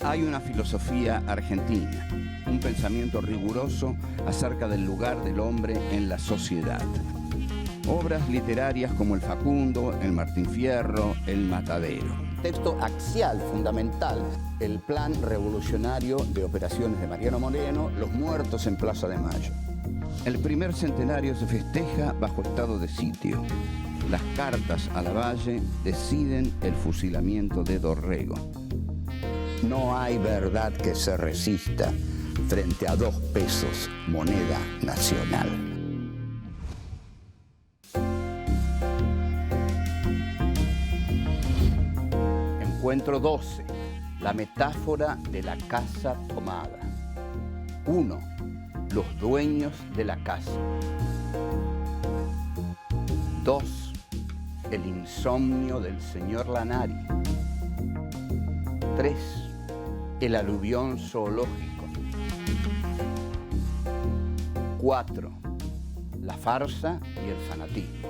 Hay una filosofía argentina, un pensamiento riguroso acerca del lugar del hombre en la sociedad. Obras literarias como El Facundo, El Martín Fierro, El Matadero. Texto axial, fundamental, el plan revolucionario de operaciones de Mariano Moreno, Los muertos en Plaza de Mayo. El primer centenario se festeja bajo estado de sitio. Las cartas a Lavalle deciden el fusilamiento de Dorrego. No hay verdad que se resista frente a 2 pesos, moneda nacional. Encuentro 12. La metáfora de la casa tomada. 1. Los dueños de la casa. 2. El insomnio del señor Lanari. 3. El aluvión zoológico. 4. La farsa y el fanatismo.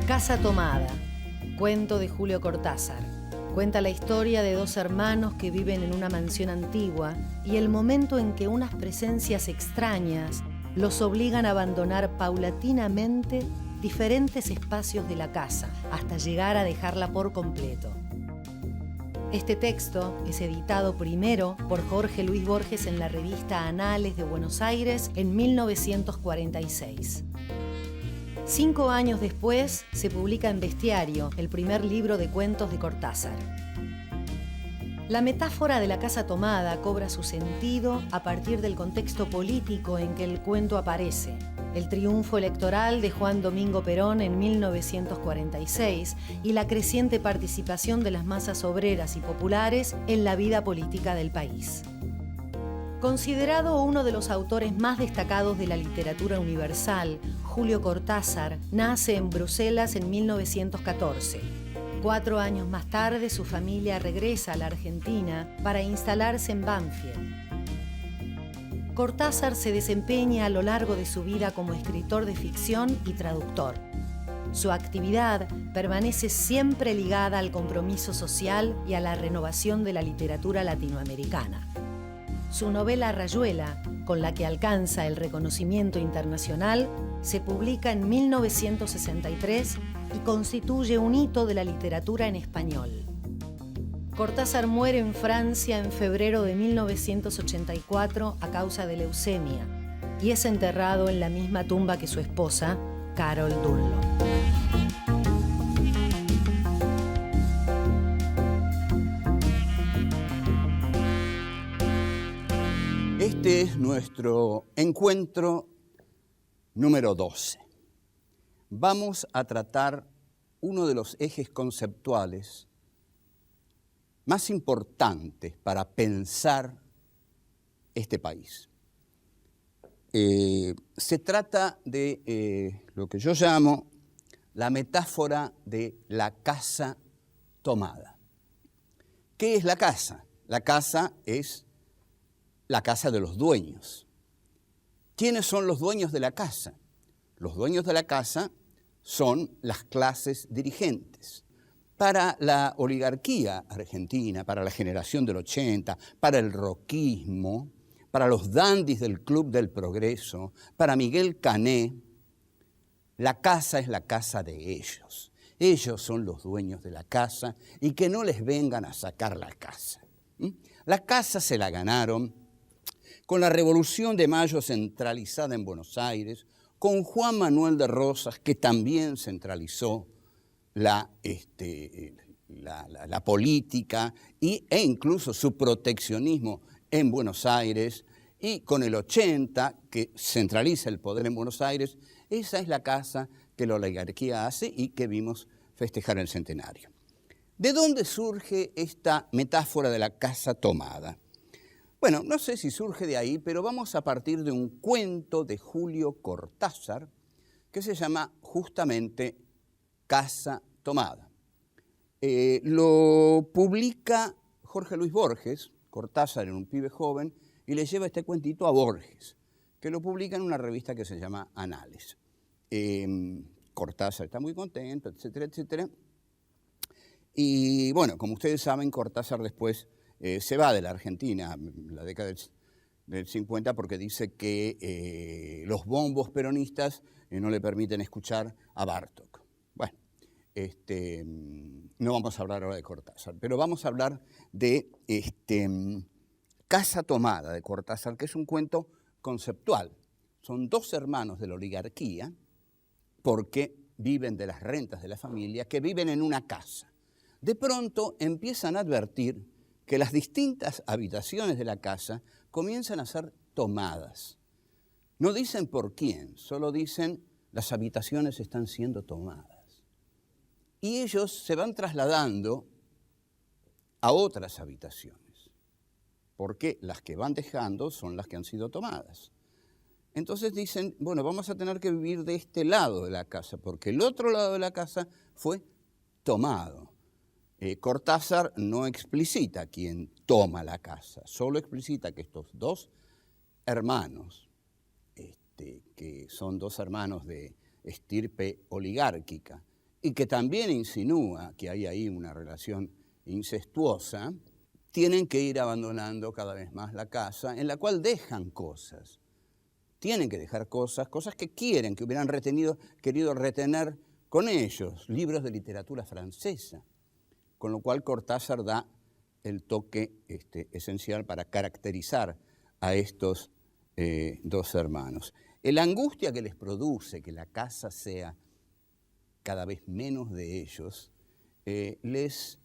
Casa tomada, cuento de Julio Cortázar. Cuenta la historia de 2 hermanos que viven en una mansión antigua y el momento en que unas presencias extrañas los obligan a abandonar paulatinamente diferentes espacios de la casa hasta llegar a dejarla por completo. Este texto es editado primero por Jorge Luis Borges en la revista Anales de Buenos Aires en 1946. 5 años después se publica en Bestiario, el primer libro de cuentos de Cortázar. La metáfora de la casa tomada cobra su sentido a partir del contexto político en que el cuento aparece. El triunfo electoral de Juan Domingo Perón en 1946 y la creciente participación de las masas obreras y populares en la vida política del país. Considerado uno de los autores más destacados de la literatura universal, Julio Cortázar nace en Bruselas en 1914. 4 años más tarde, su familia regresa a la Argentina para instalarse en Banfield. Cortázar se desempeña a lo largo de su vida como escritor de ficción y traductor. Su actividad permanece siempre ligada al compromiso social y a la renovación de la literatura latinoamericana. Su novela Rayuela, con la que alcanza el reconocimiento internacional, se publica en 1963 y constituye un hito de la literatura en español. Cortázar muere en Francia en febrero de 1984 a causa de leucemia y es enterrado en la misma tumba que su esposa, Carol Dunlop. Este es nuestro encuentro número 12. Vamos a tratar uno de los ejes conceptuales más importantes para pensar este país. Se trata de lo que yo llamo la metáfora de la casa tomada. ¿Qué es la casa? La casa es la casa de los dueños. ¿Quiénes son los dueños de la casa? Los dueños de la casa son las clases dirigentes. Para la oligarquía argentina, para la generación del 80, para el rockismo, para los dandis del Club del Progreso, para Miguel Cané, la casa es la casa de ellos. Ellos son los dueños de la casa y que no les vengan a sacar la casa. La casa se la ganaron con la Revolución de Mayo centralizada en Buenos Aires, con Juan Manuel de Rosas, que también centralizó la política e incluso su proteccionismo en Buenos Aires, y con el 80, que centraliza el poder en Buenos Aires. Esa es la casa que la oligarquía hace y que vimos festejar el centenario. ¿De dónde surge esta metáfora de la casa tomada? Bueno, no sé si surge de ahí, pero vamos a partir de un cuento de Julio Cortázar que se llama justamente Casa tomada. Lo publica Jorge Luis Borges. Cortázar era un pibe joven y le lleva este cuentito a Borges, que lo publica en una revista que se llama Anales. Cortázar está muy contento, etcétera, etcétera. Y bueno, como ustedes saben, Cortázar después se va de la Argentina, en la década del 50, porque dice que los bombos peronistas no le permiten escuchar a Bartók. Bueno, no vamos a hablar ahora de Cortázar, pero vamos a hablar de Casa Tomada de Cortázar, que es un cuento conceptual. Son dos hermanos de la oligarquía, porque viven de las rentas de la familia, que viven en una casa. De pronto empiezan a advertir que las distintas habitaciones de la casa comienzan a ser tomadas. No dicen por quién, solo dicen las habitaciones están siendo tomadas. Y ellos se van trasladando a otras habitaciones, porque las que van dejando son las que han sido tomadas. Entonces dicen, bueno, vamos a tener que vivir de este lado de la casa, porque el otro lado de la casa fue tomado. Cortázar no explicita quién toma la casa, solo explicita que estos dos hermanos, que son dos hermanos de estirpe oligárquica, y que también insinúa que hay ahí una relación incestuosa, tienen que ir abandonando cada vez más la casa, en la cual dejan cosas. Tienen que dejar cosas que quieren, que hubieran querido retener con ellos, libros de literatura francesa, con lo cual Cortázar da el toque esencial para caracterizar a estos dos hermanos. La angustia que les produce que la casa sea cada vez menos de ellos, les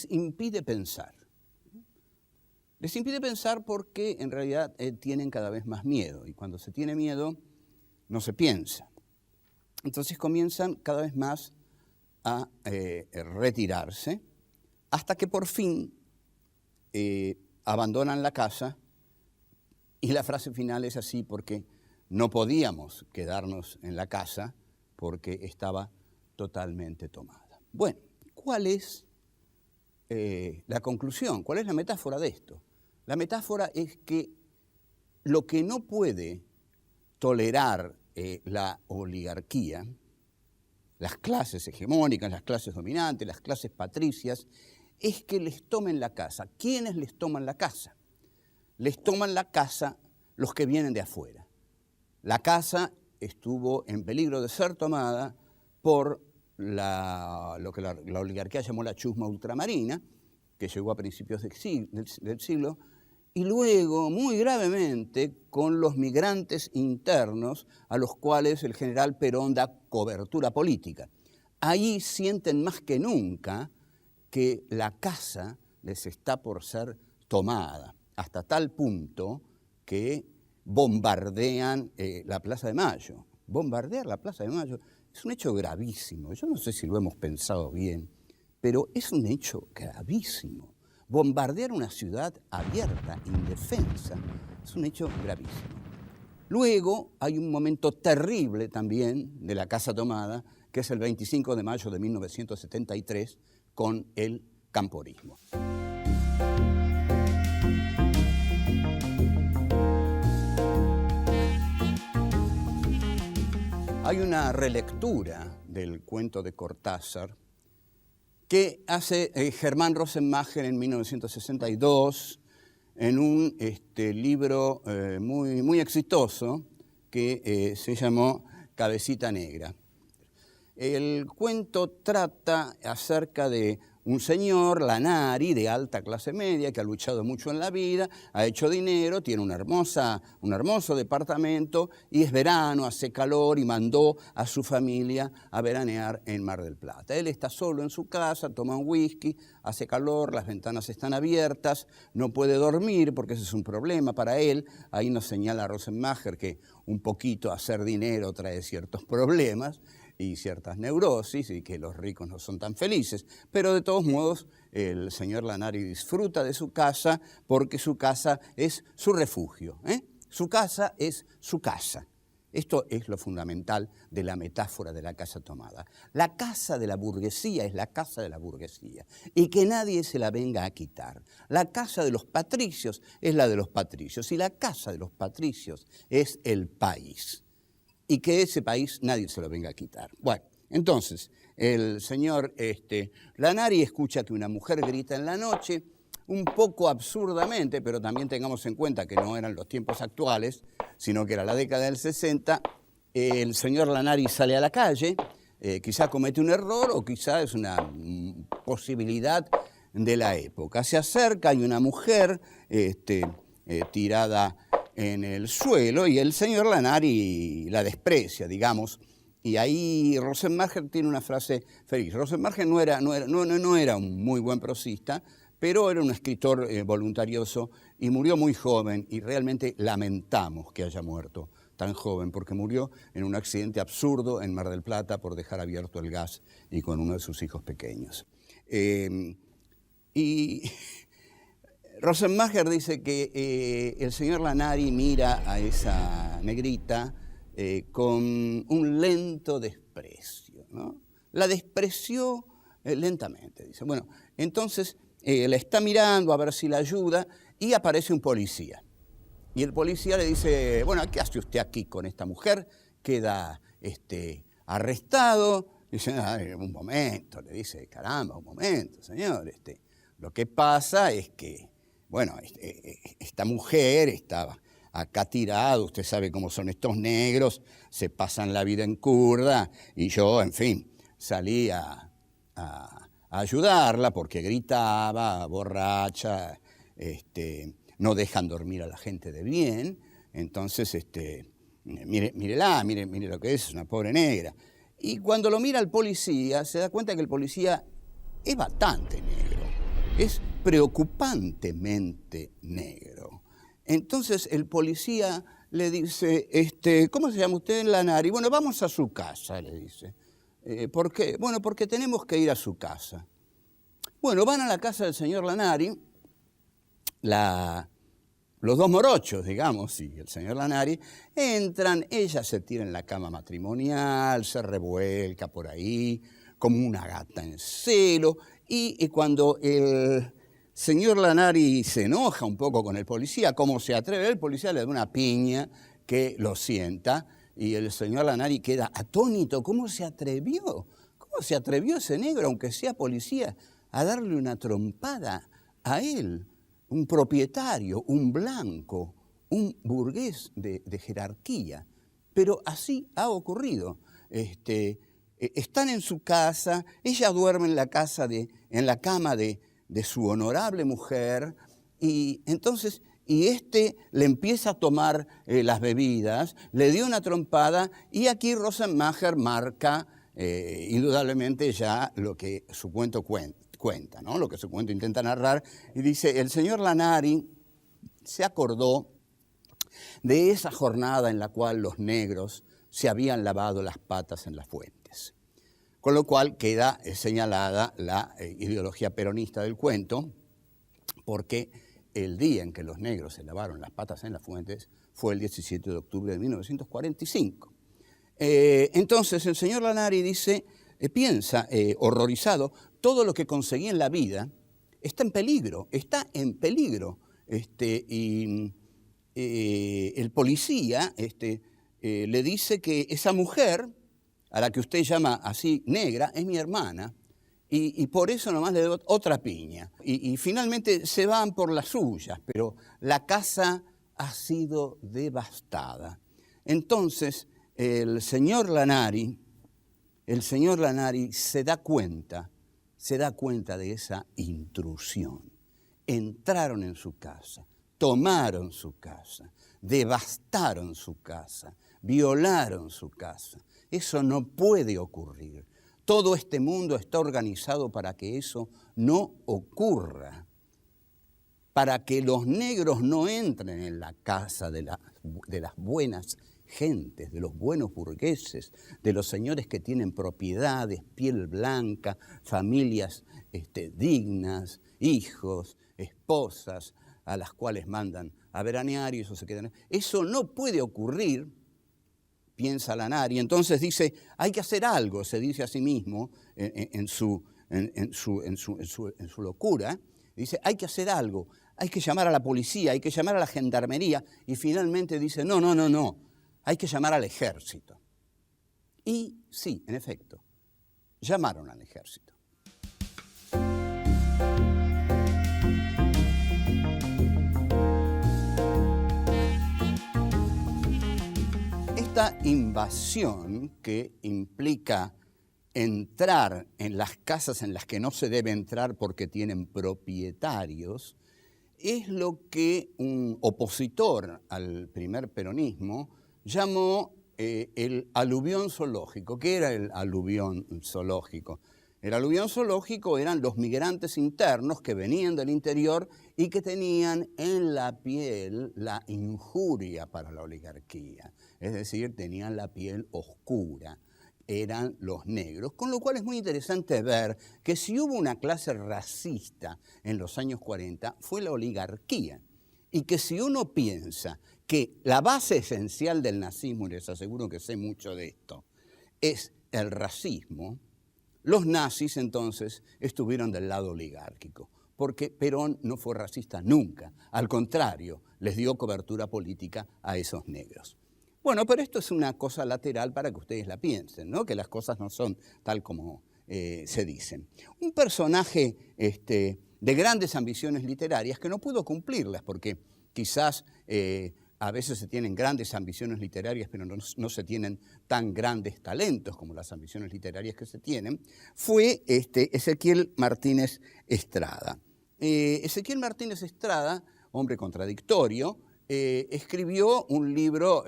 impide pensar. Les impide pensar porque en realidad tienen cada vez más miedo, y cuando se tiene miedo no se piensa. Entonces comienzan cada vez más a retirarse, hasta que por fin abandonan la casa, y la frase final es así porque no podíamos quedarnos en la casa porque estaba totalmente tomada. Bueno, ¿cuál es la conclusión? ¿Cuál es la metáfora de esto? La metáfora es que lo que no puede tolerar la oligarquía, las clases hegemónicas, las clases dominantes, las clases patricias, es que les tomen la casa. ¿Quiénes les toman la casa? Les toman la casa los que vienen de afuera. La casa estuvo en peligro de ser tomada por lo que la oligarquía llamó la chusma ultramarina, que llegó a principios del siglo, y luego, muy gravemente, con los migrantes internos a los cuales el general Perón da cobertura política. Ahí sienten más que nunca que la casa les está por ser tomada, hasta tal punto que bombardean la Plaza de Mayo. Bombardear la Plaza de Mayo es un hecho gravísimo. Yo no sé si lo hemos pensado bien, pero es un hecho gravísimo. Bombardear una ciudad abierta, indefensa, es un hecho gravísimo. Luego hay un momento terrible también de la casa tomada, que es el 25 de mayo de 1973, con el camporismo. Hay una relectura del cuento de Cortázar que hace Germán Rosenmacher en 1962 en un libro muy exitoso que se llamó Cabecita Negra. El cuento trata acerca de un señor, Lanari, de alta clase media, que ha luchado mucho en la vida, ha hecho dinero, tiene un hermoso departamento, y es verano, hace calor, y mandó a su familia a veranear en Mar del Plata. Él está solo en su casa, toma un whisky, hace calor, las ventanas están abiertas, no puede dormir porque ese es un problema para él. Ahí nos señala Rosenmacher que un poquito hacer dinero trae ciertos problemas y ciertas neurosis, y que los ricos no son tan felices. Pero de todos modos, el señor Lanari disfruta de su casa porque su casa es su refugio. Su casa es su casa. Esto es lo fundamental de la metáfora de la casa tomada. La casa de la burguesía es la casa de la burguesía, y que nadie se la venga a quitar. La casa de los patricios es la de los patricios, y la casa de los patricios es el país. Y que ese país nadie se lo venga a quitar. Bueno, Entonces, el señor Lanari escucha que una mujer grita en la noche, un poco absurdamente, pero también tengamos en cuenta que no eran los tiempos actuales, sino que era la década del 60, el señor Lanari sale a la calle, quizá comete un error o quizá es una posibilidad de la época. Se acerca, hay una mujer tirada en el suelo y el señor Lanari la desprecia, digamos. Y ahí Rosenmacher tiene una frase feliz. Rosenmacher no era un muy buen prosista, pero era un escritor voluntarioso y murió muy joven y realmente lamentamos que haya muerto tan joven, porque murió en un accidente absurdo en Mar del Plata por dejar abierto el gas y con uno de sus hijos pequeños. Y Rosenmacher dice que el señor Lanari mira a esa negrita con un lento desprecio, ¿no? La despreció lentamente, dice. Bueno, entonces la está mirando a ver si la ayuda y aparece un policía. Y el policía le dice, bueno, ¿qué hace usted aquí con esta mujer? Queda arrestado. Dice, un momento, le dice, caramba, un momento, señor. Lo que pasa es que, bueno, esta mujer estaba acá tirada, usted sabe cómo son estos negros, se pasan la vida en curda, y yo, en fin, salí a ayudarla porque gritaba, borracha, no dejan dormir a la gente de bien, entonces, mírela, mire lo que es una pobre negra. Y cuando lo mira el policía, se da cuenta que el policía es bastante negro, es preocupantemente negro. Entonces el policía le dice, ¿cómo se llama usted? Lanari. Bueno, vamos a su casa, le dice. ¿Por qué? Bueno, porque tenemos que ir a su casa. Bueno, van a la casa del señor Lanari, los dos morochos, digamos, y el señor Lanari, entran, ella se tira en la cama matrimonial, se revuelca por ahí, como una gata en celo, y cuando el señor Lanari se enoja un poco con el policía, ¿cómo se atreve? El policía le da una piña que lo sienta, y el señor Lanari queda atónito. ¿Cómo se atrevió? ¿Cómo se atrevió ese negro, aunque sea policía, a darle una trompada a él? Un propietario, un blanco, un burgués de jerarquía. Pero así ha ocurrido. Están en su casa, ella duerme en la cama de su honorable mujer, y entonces le empieza a tomar las bebidas, le dio una trompada, y aquí Rosenmacher marca indudablemente ya lo que su cuento cuenta, ¿no? Lo que su cuento intenta narrar, y dice, el señor Lanari se acordó de esa jornada en la cual los negros se habían lavado las patas en las fuentes. Con lo cual queda señalada la ideología peronista del cuento, porque el día en que los negros se lavaron las patas en las fuentes fue el 17 de octubre de 1945. Entonces el señor Lanari dice, piensa, horrorizado, todo lo que conseguí en la vida está en peligro, y el policía le dice que esa mujer, a la que usted llama así negra, es mi hermana, y por eso nomás le doy otra piña. Y finalmente se van por las suyas, pero la casa ha sido devastada. Entonces el señor Lanari se da cuenta de esa intrusión. Entraron en su casa, tomaron su casa, devastaron su casa, violaron su casa. Eso no puede ocurrir. Todo este mundo está organizado para que eso no ocurra, para que los negros no entren en la casa de las buenas gentes, de los buenos burgueses, de los señores que tienen propiedades, piel blanca, familias dignas, hijos, esposas, a las cuales mandan a veranear y eso se queda. Eso no puede ocurrir, piensa Lanari. Entonces dice, hay que hacer algo, se dice a sí mismo en su locura. Dice, hay que hacer algo, hay que llamar a la policía, hay que llamar a la gendarmería. Y finalmente dice, no, hay que llamar al ejército. Y sí, en efecto, llamaron al ejército. Esta invasión que implica entrar en las casas en las que no se debe entrar porque tienen propietarios, es lo que un opositor al primer peronismo llamó el aluvión zoológico. ¿Qué era el aluvión zoológico? El aluvión zoológico eran los migrantes internos que venían del interior y que tenían en la piel la injuria para la oligarquía. Es decir, tenían la piel oscura. Eran los negros, con lo cual es muy interesante ver que si hubo una clase racista en los años 40 fue la oligarquía, y que si uno piensa que la base esencial del nazismo, y les aseguro que sé mucho de esto, es el racismo, los nazis entonces estuvieron del lado oligárquico, porque Perón no fue racista nunca, al contrario, les dio cobertura política a esos negros. Bueno, pero esto es una cosa lateral para que ustedes la piensen, ¿no? Que las cosas no son tal como se dicen. Un personaje de grandes ambiciones literarias que no pudo cumplirlas, porque quizás a veces se tienen grandes ambiciones literarias, pero no se tienen tan grandes talentos como las ambiciones literarias que se tienen, fue Ezequiel Martínez Estrada. Ezequiel Martínez Estrada, hombre contradictorio, escribió un libro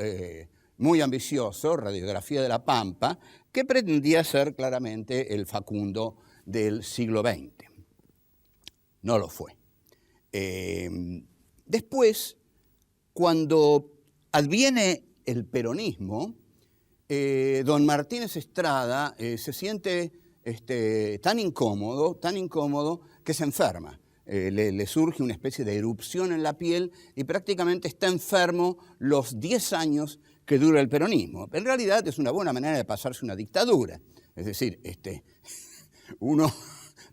muy ambicioso, Radiografía de la Pampa, que pretendía ser claramente el Facundo del siglo XX. No lo fue. Después, cuando adviene el peronismo, don Martínez Estrada se siente tan incómodo que se enferma. Le surge una especie de erupción en la piel y prácticamente está enfermo los 10 años que dura el peronismo. En realidad es una buena manera de pasarse una dictadura. Es decir, uno,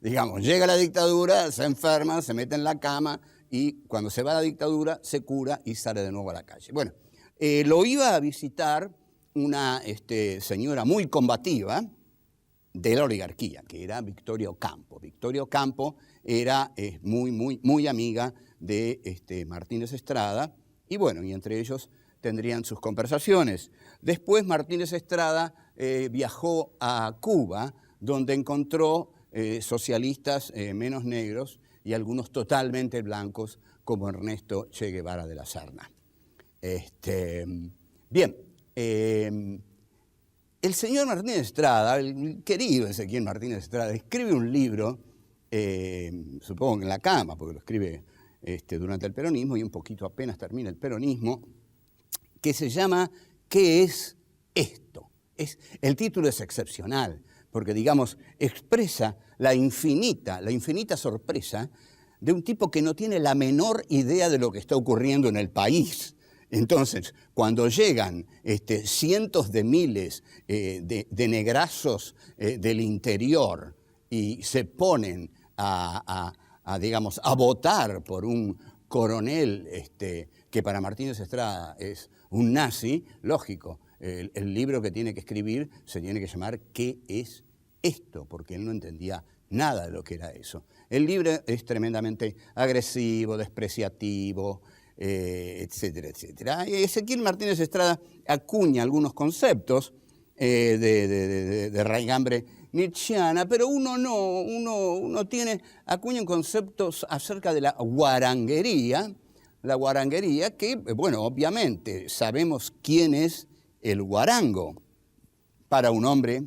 digamos, llega a la dictadura, se enferma, se mete en la cama y cuando se va a la dictadura se cura y sale de nuevo a la calle. Bueno, lo iba a visitar una señora muy combativa de la oligarquía, que era Victoria Ocampo. Victoria Ocampo era muy amiga de Martínez Estrada, y bueno, y entre ellos tendrían sus conversaciones. Después Martínez Estrada viajó a Cuba, donde encontró socialistas menos negros y algunos totalmente blancos, como Ernesto Che Guevara de la Serna. Bien, el señor Martínez Estrada, el querido Ezequiel Martínez Estrada, escribe un libro, supongo que en la cama, porque lo escribe durante el peronismo y un poquito apenas termina el peronismo, que se llama ¿Qué es esto? El título es excepcional, porque, digamos, expresa la infinita sorpresa de un tipo que no tiene la menor idea de lo que está ocurriendo en el país. Entonces, cuando llegan cientos de miles de negrazos del interior y se ponen digamos, a votar por un coronel que para Martínez Estrada es un nazi, lógico, el libro que tiene que escribir se tiene que llamar ¿Qué es esto? Porque él no entendía nada de lo que era eso. El libro es tremendamente agresivo, despreciativo, etcétera, etcétera. Ezequiel Martínez Estrada acuña algunos conceptos de raigambre nietzscheana, pero uno acuña conceptos acerca de la guaranguería que, bueno, obviamente sabemos quién es el guarango para un hombre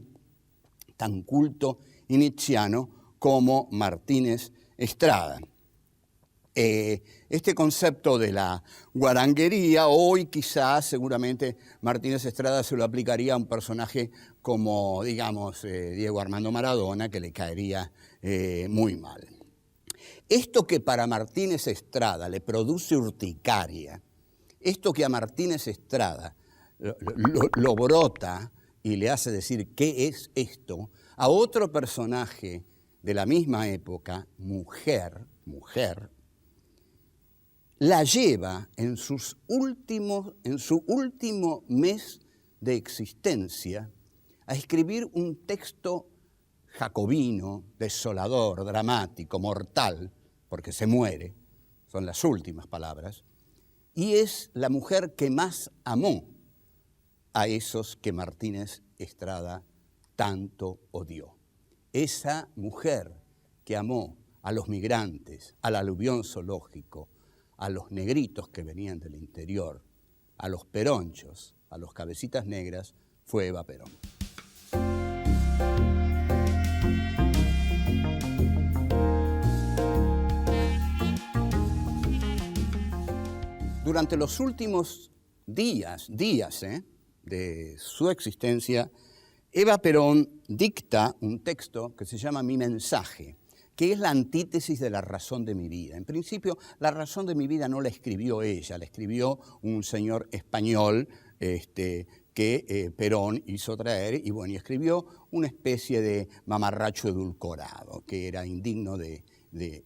tan culto y nietzscheano como Martínez Estrada. Este concepto de la guaranguería, hoy quizás, seguramente, Martínez Estrada se lo aplicaría a un personaje como, digamos, Diego Armando Maradona, que le caería muy mal. Esto que para Martínez Estrada le produce urticaria, esto que a Martínez Estrada lo brota y le hace decir ¿qué es esto?, a otro personaje de la misma época, mujer, la lleva en su último mes de existencia a escribir un texto jacobino, desolador, dramático, mortal, porque se muere, son las últimas palabras, y es la mujer que más amó a esos que Martínez Estrada tanto odió. Esa mujer que amó a los migrantes, al aluvión zoológico, a los negritos que venían del interior, a los peronchos, a los cabecitas negras, fue Eva Perón. Durante los últimos días de su existencia, Eva Perón dicta un texto que se llama Mi mensaje, que es la antítesis de la razón de mi vida. En principio, la razón de mi vida no la escribió ella, la escribió un señor español que Perón hizo traer y escribió una especie de mamarracho edulcorado, que era indigno de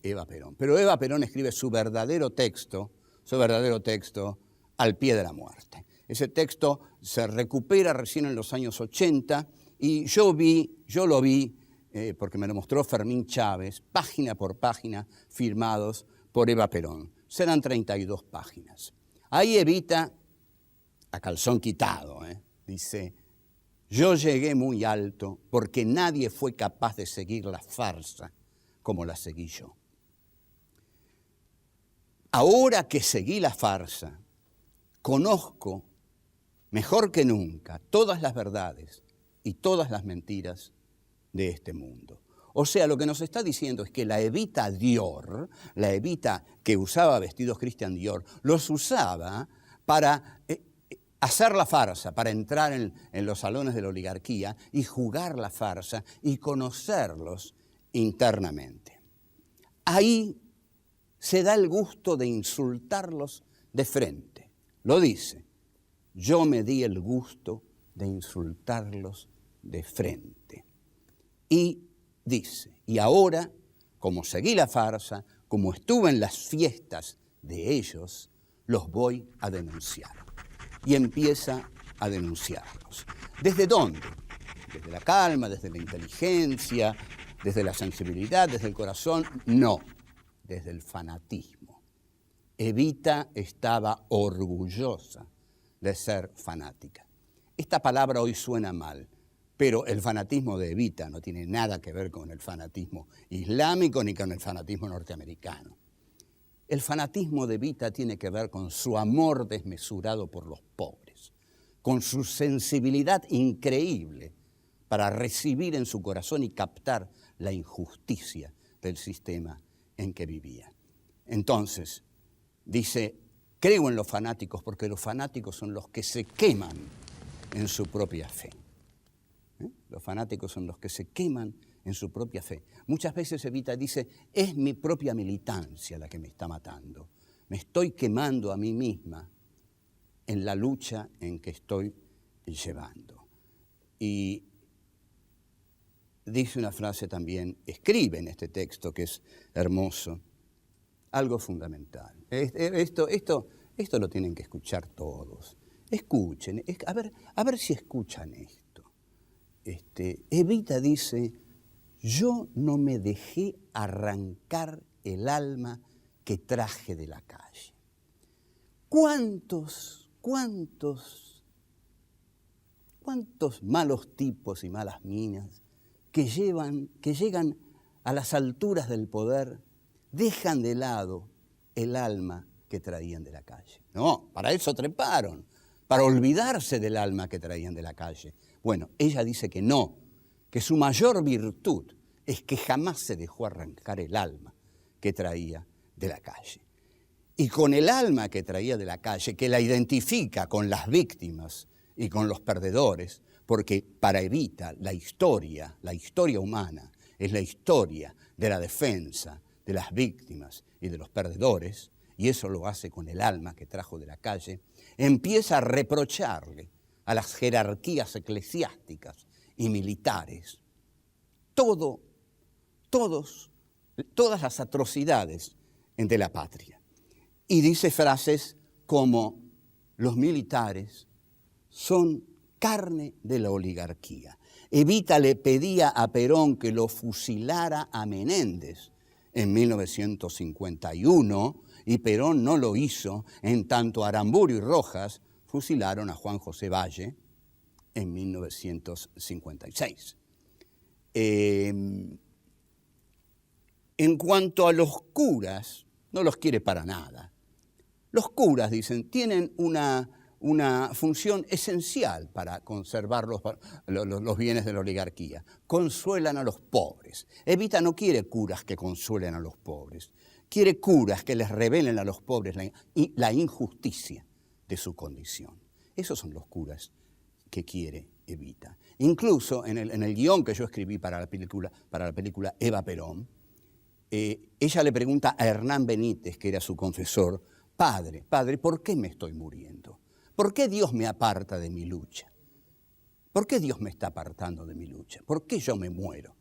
Eva Perón. Pero Eva Perón escribe su verdadero texto al pie de la muerte. Ese texto se recupera recién en los años 80 y yo lo vi, porque me lo mostró Fermín Chávez, página por página, firmados por Eva Perón. Serán 32 páginas. Ahí Evita, a calzón quitado, dice: yo llegué muy alto porque nadie fue capaz de seguir la farsa como la seguí yo. Ahora que seguí la farsa, conozco mejor que nunca todas las verdades y todas las mentiras de este mundo. O sea, lo que nos está diciendo es que la Evita Dior, la Evita que usaba vestidos Christian Dior, los usaba para hacer la farsa, para entrar en los salones de la oligarquía y jugar la farsa y conocerlos internamente. Ahí se da el gusto de insultarlos de frente. Lo dice: yo me di el gusto de insultarlos de frente. Y dice: y ahora, como seguí la farsa, como estuve en las fiestas de ellos, los voy a denunciar. Y empieza a denunciarlos. ¿Desde dónde? ¿Desde la calma, desde la inteligencia, desde la sensibilidad, desde el corazón? No, desde el fanatismo. Evita estaba orgullosa de ser fanática. Esta palabra hoy suena mal, pero el fanatismo de Evita no tiene nada que ver con el fanatismo islámico ni con el fanatismo norteamericano. El fanatismo de Evita tiene que ver con su amor desmesurado por los pobres, con su sensibilidad increíble para recibir en su corazón y captar la injusticia del sistema en que vivía. Entonces, dice: creo en los fanáticos porque los fanáticos son los que se queman en su propia fe. Los fanáticos son los que se queman en su propia fe. Muchas veces Evita dice: es mi propia militancia la que me está matando. Me estoy quemando a mí misma en la lucha en que estoy llevando. Y dice una frase también, escribe en este texto que es hermoso, algo fundamental. Esto lo tienen que escuchar todos. Escuchen, a ver si escuchan esto. Evita dice: yo no me dejé arrancar el alma que traje de la calle. ¿Cuántos malos tipos y malas minas que llegan a las alturas del poder, dejan de lado el alma que traían de la calle? No, para eso treparon, para olvidarse del alma que traían de la calle. Bueno, ella dice que no, que su mayor virtud es que jamás se dejó arrancar el alma que traía de la calle. Y con el alma que traía de la calle, que la identifica con las víctimas y con los perdedores, porque para Evita la historia humana es la historia de la defensa de las víctimas y de los perdedores, y eso lo hace con el alma que trajo de la calle, empieza a reprocharle a las jerarquías eclesiásticas y militares todas las atrocidades de la patria. Y dice frases como: los militares son carne de la oligarquía. Evita le pedía a Perón que lo fusilara a Menéndez en 1951 y Perón no lo hizo, en tanto Aramburu y Rojas fusilaron a Juan José Valle en 1956. En cuanto a los curas, no los quiere para nada. Los curas, dicen, tienen una función esencial para conservar los bienes de la oligarquía. Consuelan a los pobres. Evita no quiere curas que consuelen a los pobres. Quiere curas que les revelen a los pobres la injusticia de su condición. Esos son los curas que quiere Evita. Incluso en el guión que yo escribí para la película Eva Perón, ella le pregunta a Hernán Benítez, que era su confesor, Padre, ¿por qué me estoy muriendo? ¿Por qué Dios me aparta de mi lucha? ¿Por qué Dios me está apartando de mi lucha? ¿Por qué yo me muero?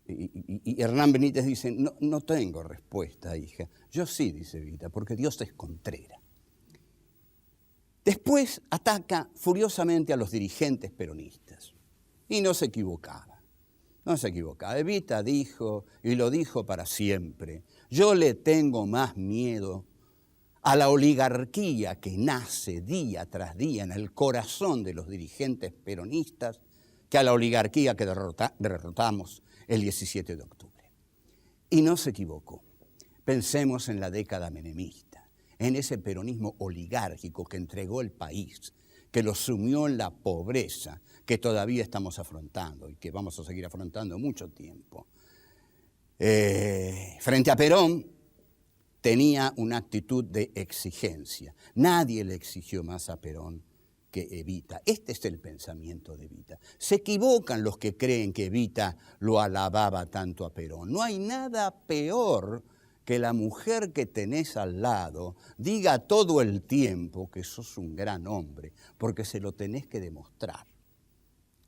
Y Hernán Benítez dice, no tengo respuesta, hija. Yo sí, dice Evita, porque Dios es contrera. Después ataca furiosamente a los dirigentes peronistas. Y no se equivocaba. No se equivocaba. Evita dijo, y lo dijo para siempre, yo le tengo más miedo a la oligarquía que nace día tras día en el corazón de los dirigentes peronistas que a la oligarquía que derrotamos el 17 de octubre. Y no se equivocó. Pensemos en la década menemista, en ese peronismo oligárquico que entregó el país, que lo sumió en la pobreza que todavía estamos afrontando y que vamos a seguir afrontando mucho tiempo. Frente a Perón, tenía una actitud de exigencia. Nadie le exigió más a Perón que Evita. Este es el pensamiento de Evita. Se equivocan los que creen que Evita lo alababa tanto a Perón. No hay nada peor que la mujer que tenés al lado diga todo el tiempo que sos un gran hombre, porque se lo tenés que demostrar.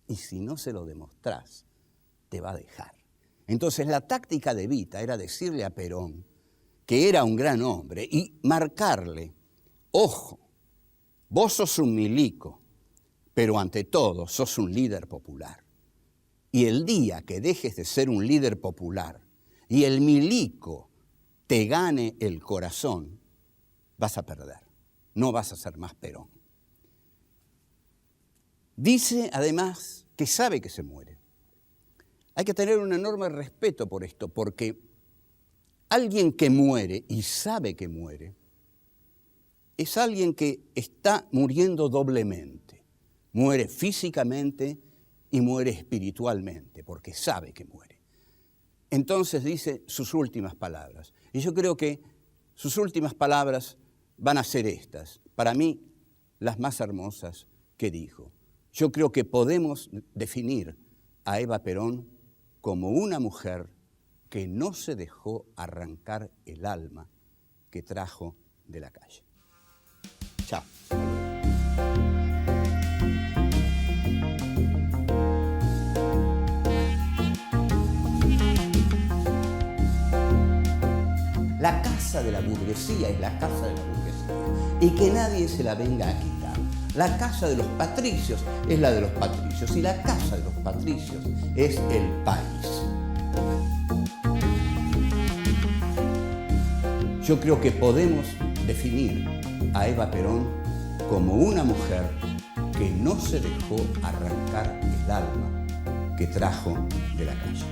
Y si no se lo demostrás, te va a dejar. Entonces la táctica de Evita era decirle a Perón que era un gran hombre y marcarle, ojo, vos sos un milico, pero ante todo sos un líder popular. Y el día que dejes de ser un líder popular y el milico te gane el corazón, vas a perder, no vas a ser más Perón. Dice además que sabe que se muere. Hay que tener un enorme respeto por esto, porque alguien que muere y sabe que muere es alguien que está muriendo doblemente. Muere físicamente y muere espiritualmente, porque sabe que muere. Entonces dice sus últimas palabras. Y yo creo que sus últimas palabras van a ser estas, para mí, las más hermosas que dijo. Yo creo que podemos definir a Eva Perón como una mujer que no se dejó arrancar el alma que trajo de la calle. Chao. La casa de la burguesía es la casa de la burguesía y que nadie se la venga a quitar. La casa de los patricios es la de los patricios y la casa de los patricios es el país. Yo creo que podemos definir a Eva Perón como una mujer que no se dejó arrancar el alma que trajo de la calle.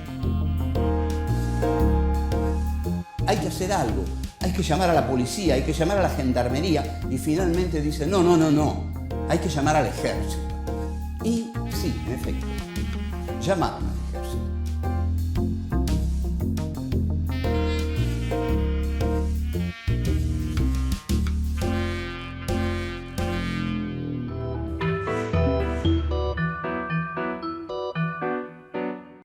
Hay que hacer algo, hay que llamar a la policía, hay que llamar a la gendarmería y finalmente dice, no, hay que llamar al ejército. Y sí, en efecto, llamaron